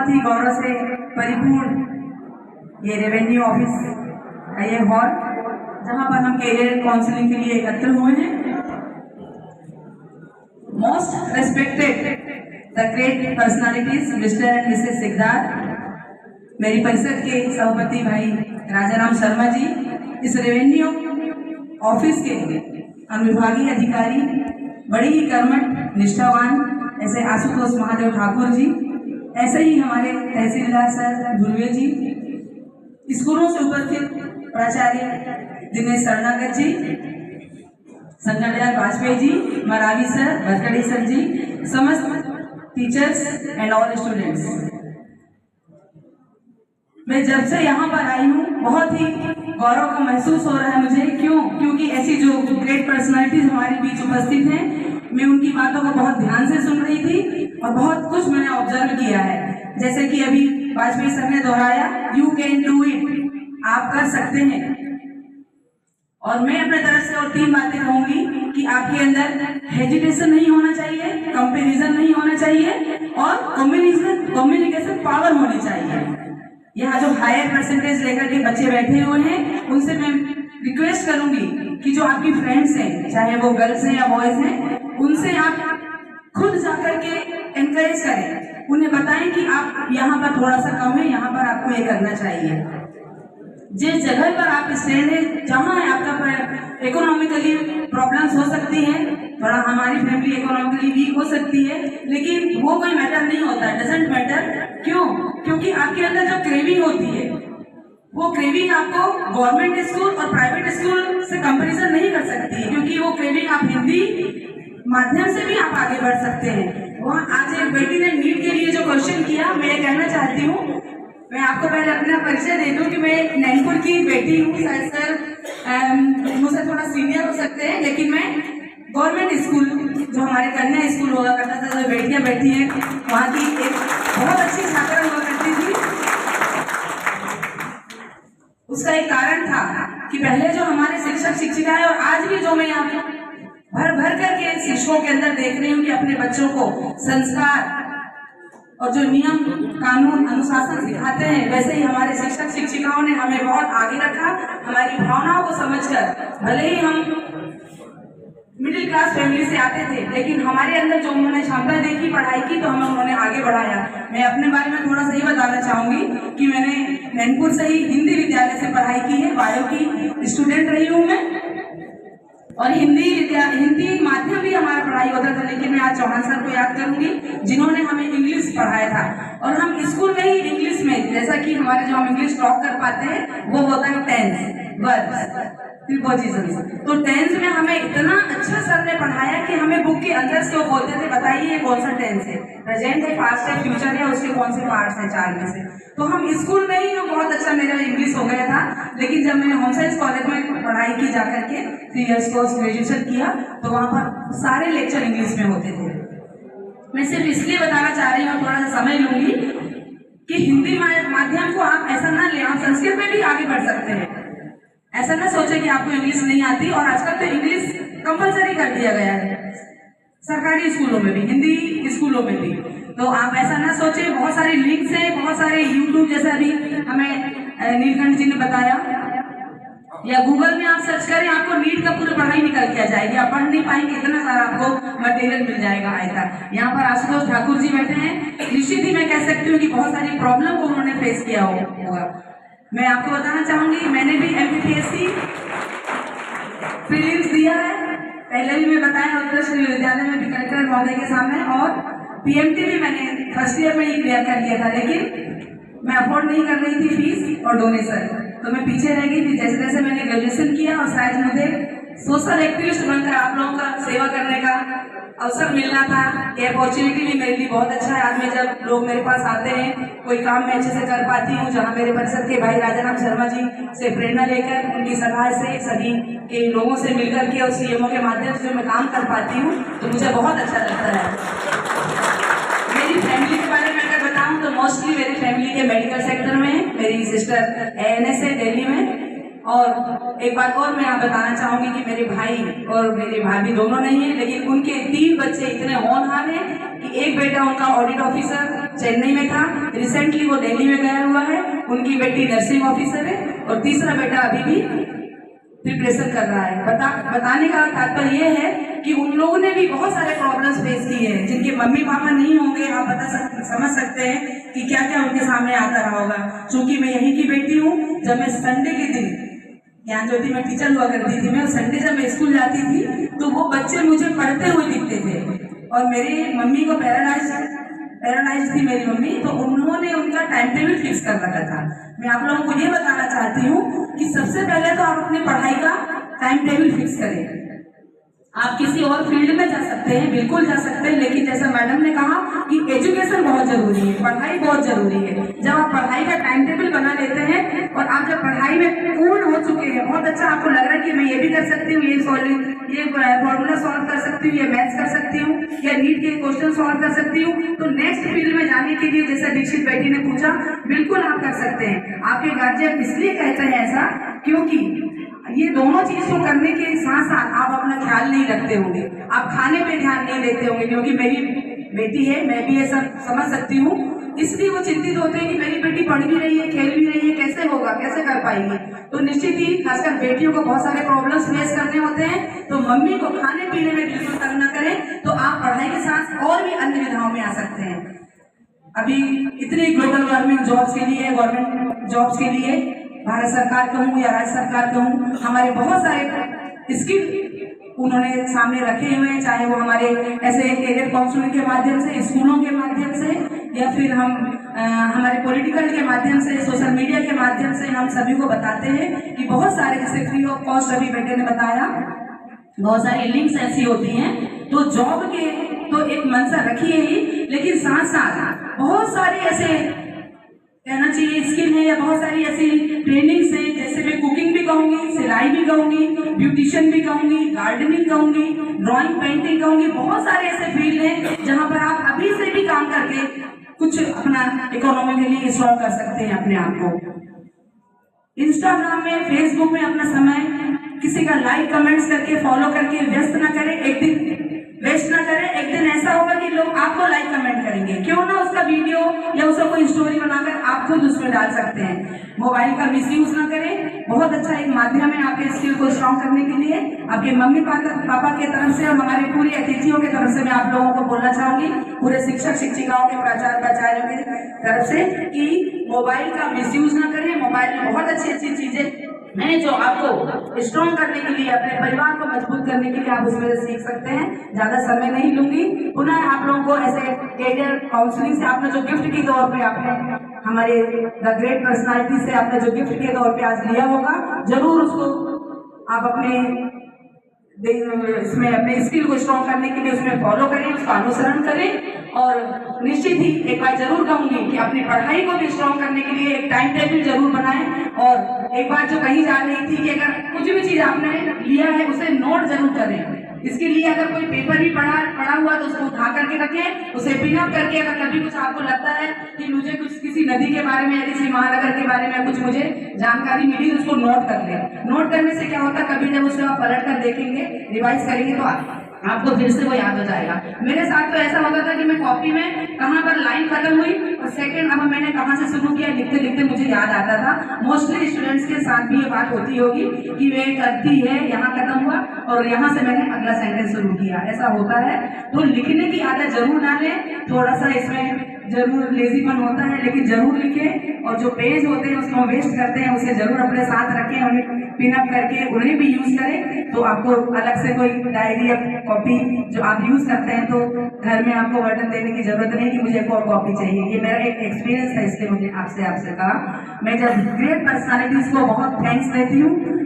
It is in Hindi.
बहुत ही गौरव से परिपूर्ण ये रेवेन्यू ऑफिस का ये हॉल जहां पर हम कैरियर काउंसलिंग के लिए एकत्र हुए हैं। Most respected the great personalities Mr and Mrs Sikdar, मेरी परिषद के सभापति भाई राजाराम शर्मा जी, इस रेवेन्यू ऑफिस के अनुविभागीय अधिकारी बड़ी ही कर्मठ निष्ठावान ऐसे आशुतोष महादेव ठाकुर जी, ऐसे ही हमारे तहसीलदार सर धुर्वे जी, स्कूलों से उपस्थित प्राचार्य दिनेश शरणागत जी, संजय वाजपेयी जी, मरावी सर, भटकड़ी सर जी, समस्त टीचर्स एंड ऑल स्टूडेंट्स। मैं जब से यहाँ पर आई हूँ बहुत ही गौरव का महसूस हो रहा है मुझे। क्योंकि ऐसी जो ग्रेट पर्सनालिटीज हमारे बीच उपस्थित हैं, मैं उनकी बातों को बहुत ध्यान से सुन रही थी और बहुत कुछ मैंने ऑब्जर्व किया है। जैसे कि अभी वाजपेयी सर ने दोहराया, यू कैन डू इट, आप कर सकते हैं। और मैं अपने तरफ से और 3 बातें कहूंगी कि आपके अंदर हेजिटेशन नहीं होना चाहिए, कंपेरिजन नहीं होना चाहिए और कम्युनिकेशन पावर होनी चाहिए। यहाँ जो हायर परसेंटेज लेकर के बच्चे बैठे हुए हैं, उनसे मैं रिक्वेस्ट करूंगी कि जो आपकी फ्रेंड्स हैं, चाहे वो गर्ल्स हैं या बॉयज हैं, उनसे आप खुद जाकर के एनकरेज करें, उन्हें बताएं कि आप यहाँ पर थोड़ा सा कम है, यहाँ पर आपको ये करना चाहिए। जिस जगह पर आप स्टैंड है, जहाँ आपका इकोनॉमिकली प्रॉब्लम्स हो सकती हैं, थोड़ा हमारी फैमिली इकोनॉमिकली वीक हो सकती है, लेकिन वो कोई मैटर नहीं होता, डजंट मैटर। क्यों? क्योंकि आपके अंदर जो क्रेविंग होती है, वो क्रेविंग आपको गवर्नमेंट स्कूल और प्राइवेट स्कूल से कंपैरिजन नहीं कर सकती है, क्योंकि वो क्रेविंग आप हिंदी माध्यम से भी आप आगे बढ़ सकते हैं। वहाँ आज एक बेटी ने नीट के लिए जो क्वेश्चन किया, मैं ये कहना चाहती हूँ, मैं आपको पहले अपना परिचय दे दूं कि मैं नैनपुर की बेटी हूँ। शायद सर मुझसे थोड़ा सीनियर हो सकते हैं, लेकिन मैं गवर्नमेंट स्कूल जो हमारे कन्या स्कूल हुआ करता था, जो बेटियां बैठी हैं, वहाँ की एक बहुत अच्छी छात्रा हुआ करती थी। उसका एक कारण था कि पहले जो हमारे शिक्षक शिक्षिकाएं और आज भी जो मैं यहाँ भर भर करके शिक्षकों के अंदर देख रही हूँ कि अपने बच्चों को संस्कार और जो नियम कानून अनुशासन सिखाते हैं, वैसे ही हमारे शिक्षक शिक्षिकाओं ने हमें बहुत आगे रखा। हमारी भावनाओं को समझकर, भले ही हम मिडिल क्लास फैमिली से आते थे, लेकिन हमारे अंदर जो उन्होंने क्षमता देखी, पढ़ाई की, तो हमें उन्होंने आगे बढ़ाया। मैं अपने बारे में थोड़ा सा ही बताना चाहूंगी कि मैंने नैनपुर से ही हिंदी विद्यालय से पढ़ाई की है, बायो की स्टूडेंट रही हूँ मैं, और हिंदी माध्यम भी हमारा पढ़ाई होता था। लेकिन मैं आज चौहान सर को याद करूंगी, जिन्होंने हमें इंग्लिश पढ़ाया था, और हम स्कूल में ही इंग्लिश में, जैसा कि हमारे जो हम इंग्लिश टॉक कर पाते हैं, वो होता है टेंस, वर्ब्स, प्रीपोजिशंस। तो टेंस में हमें इतना अच्छा सर ने पढ़ाया कि हमें बुक के अंदर से वो बोलते थे, बताइए ये कौन सा टेंस है, प्रेजेंट है, पास्ट है, फ्यूचर है, उसके कौन से पार्ट्स हैं 4 में से। तो हम स्कूल में ही बहुत अच्छा मेरा इंग्लिश हो गया था। लेकिन जब मैंने होम साइंस कॉलेज में पढ़ाई की जाकर के 3 इयर्स कोर्स ग्रेजुएशन किया, तो वहाँ पर सारे लेक्चर इंग्लिश में होते थे। मैं सिर्फ इसलिए बताना चाह रही हूँ, थोड़ा सा समय लूंगी, कि हिंदी माध्यम को आप ऐसा ना ले, आप संस्कृत में भी आगे बढ़ सकते हैं। ऐसा ना सोचे कि आपको इंग्लिश नहीं आती, और आजकल तो इंग्लिश कंपलसरी कर दिया गया है सरकारी स्कूलों में भी, हिंदी स्कूलों में भी। तो आप ऐसा ना सोचे, बहुत सारे लिंक्स हैं, बहुत सारे यूट्यूब, जैसे अभी हमें नीलकंठ जी ने बताया, या गूगल में आप सर्च करें, आपको नीट का पूरी पढ़ाई निकल के आ जाएगी। आप पढ़ नहीं पाएंगे, इतना सारा आपको मटेरियल मिल जाएगा आयता। यहाँ पर आशुतोष ठाकुर जी बैठे हैं, निश्चित ही मैं कह सकती हूँ कि बहुत सारी प्रॉब्लम को उन्होंने फेस किया होगा। मैं आपको बताना चाहूंगी, मैंने भी MPPSC प्रीलिम्स दिया है, पहले भी मैं बताया उत्कृष्ट विद्यालय में भी कलेक्टर महोदय के सामने, और PMT भी मैंने फर्स्ट ईयर में ही क्लियर कर लिया था, लेकिन मैं अफोर्ड नहीं कर रही थी फीस और डोनेशन, तो मैं पीछे रह गई थी। जैसे जैसे मैंने ग्रेजुएशन किया, और शायद मुझे सोशल एक्टिविस्ट बनकर आप लोगों का सेवा करने का अवसर मिलना था, ये अपॉर्चुनिटी भी मेरे लिए बहुत अच्छा है। आज में जब लोग मेरे पास आते हैं, कोई काम मैं अच्छे से कर पाती हूँ, जहाँ मेरे परिषद के भाई राजाराम शर्मा जी से प्रेरणा लेकर, उनकी सलाह से, सभी के लोगों से मिलकर के और CMO के माध्यम से मैं काम कर पाती हूँ, तो मुझे बहुत अच्छा लगता है। मेरी फैमिली के बारे में अगर बताऊँ तो मोस्टली मेरी फैमिली के मेडिकल सेक्टर में है। मेरी सिस्टर ANS है दिल्ली में, और एक बात और मैं यहाँ बताना चाहूंगी कि मेरे भाई और मेरे भाभी दोनों नहीं है, लेकिन उनके 3 बच्चे इतने होनहार हैं कि एक बेटा उनका ऑडिट ऑफिसर चेन्नई में था, रिसेंटली वो दिल्ली में गया हुआ है, उनकी बेटी नर्सिंग ऑफिसर है, और तीसरा बेटा अभी भी प्रिपरेशन कर रहा है। बताने का तात्पर्य ये है कि उन लोगों ने भी बहुत सारे प्रॉब्लम्स फेस किए हैं, जिनके मम्मी पापा नहीं होंगे, आप समझ सकते हैं कि क्या क्या उनके सामने आता रहा होगा। क्योंकि मैं यहीं की बेटी हूँ, जब मैं संडे के दिन, यहाँ ज्योति में टीचर हुआ करती थी, मैं संडे जब मैं स्कूल जाती थी तो वो बच्चे मुझे पढ़ते हुए दिखते थे, और मेरी मम्मी को पैरालाइज थी मेरी मम्मी, तो उन्होंने उनका टाइम टेबल फिक्स कर रखा था। मैं आप लोगों को ये बताना चाहती हूँ कि सबसे पहले तो आप अपनी पढ़ाई का टाइम टेबल फिक्स करें। आप किसी और फील्ड में जा सकते हैं, बिल्कुल जा सकते हैं, लेकिन जैसा मैडम ने कहा कि एजुकेशन बहुत जरूरी है, पढ़ाई बहुत जरूरी है। जब आप पढ़ाई का टाइम टेबल बना लेते हैं और आप जब पढ़ाई में पूर्ण हो चुके हैं, बहुत अच्छा आपको लग रहा है कि मैं ये भी कर सकती हूँ, ये फॉर्मूला सॉल्व कर सकती हूँ, ये मैथ्स कर सकती हूँ, या नीट के क्वेश्चन सॉल्व कर सकती हूँ, तो नेक्स्ट फील्ड में जाने के लिए, जैसा दीक्षित बेटी ने पूछा, बिल्कुल आप कर सकते हैं। आपके गार्जियन इसलिए कहते हैं ऐसा क्योंकि ये दोनों चीज को करने के साथ साथ आप अपना ख्याल नहीं रखते होंगे, आप खाने पे ध्यान नहीं देते होंगे, क्योंकि मेरी बेटी है, मैं भी ये सब समझ सकती हूँ, इसलिए वो चिंतित होते हैं कि मेरी बेटी पढ़ भी रही है, खेल भी रही है, कैसे होगा, कैसे कर पाएगी। तो निश्चित ही खासकर बेटियों को बहुत सारे प्रॉब्लम्स फेस करने होते हैं, तो मम्मी को खाने पीने में बिल्कुल तंग न करें, तो आप पढ़ाई के साथ और भी अन्य विधाओं में आ सकते हैं। अभी इतनी ग्लोबल वार्मिंग जॉब्स के लिए, गवर्नमेंट जॉब्स के लिए, भारत सरकार कहूँ या राज्य सरकार कहूँ, हमारे बहुत सारे स्किल उन्होंने सामने रखे हुए हैं, चाहे वो हमारे ऐसे कैरियर काउंसलिंग के माध्यम से, स्कूलों के माध्यम से, या फिर हम हमारे पॉलिटिकल के माध्यम से, सोशल मीडिया के माध्यम से हम सभी को बताते हैं कि बहुत सारे, जैसे फ्री ऑफ कॉस्ट अभी बेटे ने बताया, बहुत सारी लिंक्स ऐसी होती हैं। तो जॉब के तो एक मंशा रखी है ही, लेकिन साथ साथ बहुत सारे ऐसे कहना चाहिए स्किल है, या बहुत सारी ऐसी ट्रेनिंग्स है, जैसे मैं कुकिंग भी कहूंगी, सिलाई भी कहूंगी, ब्यूटिशियन भी कहूंगी, गार्डनिंग कहूंगी, ड्राइंग पेंटिंग कहूंगी, बहुत सारे ऐसे फील्ड हैं जहां पर आप अभी से भी काम करके कुछ अपना इकोनॉमिकली स्ट्रॉन्ग कर सकते हैं अपने आप को। इंस्टाग्राम में, फेसबुक में अपना समय किसी का लाइक कमेंट्स करके, फॉलो करके व्यस्त ना करें, एक दिन वेस्ट ना करें। एक दिन ऐसा होगा कि लोग आपको लाइक कमेंट करेंगे, क्यों ना उसका वीडियो या उसका कोई स्टोरी बनाकर आप खुद उसमें डाल सकते हैं। मोबाइल का मिसयूज ना करें, बहुत अच्छा एक माध्यम है आपके स्किल को स्ट्रॉन्ग करने के लिए। आपके मम्मी पापा के तरफ से और हमारे पूरी अतिथियों के तरफ से मैं आप लोगों को बोलना चाहूंगी, पूरे शिक्षक शिक्षिकाओं के, प्राचार्यों की तरफ से, कि मोबाइल का मिसयूज ना करें। मोबाइल में बहुत अच्छी अच्छी चीजें हैं जो आपको स्ट्रॉन्ग करने के लिए, अपने परिवार को मजबूत करने के लिए आप उसमें से सीख सकते हैं। ज्यादा समय नहीं लूंगी। पुनः आप लोगों को ऐसे कैरियर काउंसलिंग से आपने जो गिफ्ट के तौर पे आपने हमारे द ग्रेट पर्सनालिटी से आपने जो गिफ्ट के तौर पे आज लिया होगा, जरूर उसको आप अपने इसमें अपने स्किल को स्ट्रॉन्ग करने के लिए उसमें फॉलो करें, उसका अनुसरण करें। और निश्चित ही एक बार जरूर कहूंगी कि अपनी पढ़ाई को भी स्ट्रॉन्ग करने के लिए एक टाइम टेबल जरूर बनाएं। और एक बार जो कहीं जा रही थी कि अगर कुछ भी चीज आपने लिया है उसे नोट जरूर करें। इसके लिए अगर कोई पेपर भी पढ़ा हुआ तो उसको उठा करके रखें, उसे पिन अप करके, अगर कभी कुछ आपको लगता है कि मुझे कुछ किसी नदी के बारे में या किसी महानगर के बारे में कुछ मुझे जानकारी मिली, तो उसको नोट कर लें। नोट करने से क्या होता है, कभी जब उसे आप पलट कर देखेंगे, रिवाइज करेंगे, तो आपको फिर से वो याद हो जाएगा। मेरे साथ तो ऐसा होता था कि मैं कॉपी में कहाँ पर लाइन खत्म हुई और सेकंड अब मैंने कहाँ से शुरू किया, लिखते लिखते मुझे याद आता था। मोस्टली स्टूडेंट्स के साथ भी ये बात होती होगी कि वे करती है, यहाँ खत्म हुआ और यहाँ से मैंने अगला सेंटेंस शुरू किया, ऐसा होता है। तो लिखने की आदत जरूर डालें। थोड़ा सा इसमें जरूर लेजीपन होता है, लेकिन जरूर लिखें। और जो पेज होते हैं उसको वेस्ट करते हैं, उसे जरूर अपने साथ रखें, उन्हें पिन अप करके उन्हें भी यूज करें। तो आपको अलग से कोई डायरी या कॉपी जो आप यूज करते हैं, तो घर में आपको बर्डन देने की जरूरत नहीं कि मुझे एक और कॉपी चाहिए। ये मेरा एक एक्सपीरियंस है, इसलिए मुझे आपसे कहा। मैं जब ग्रेट पर्सनालिटीज को बहुत थैंक्स देती हूँ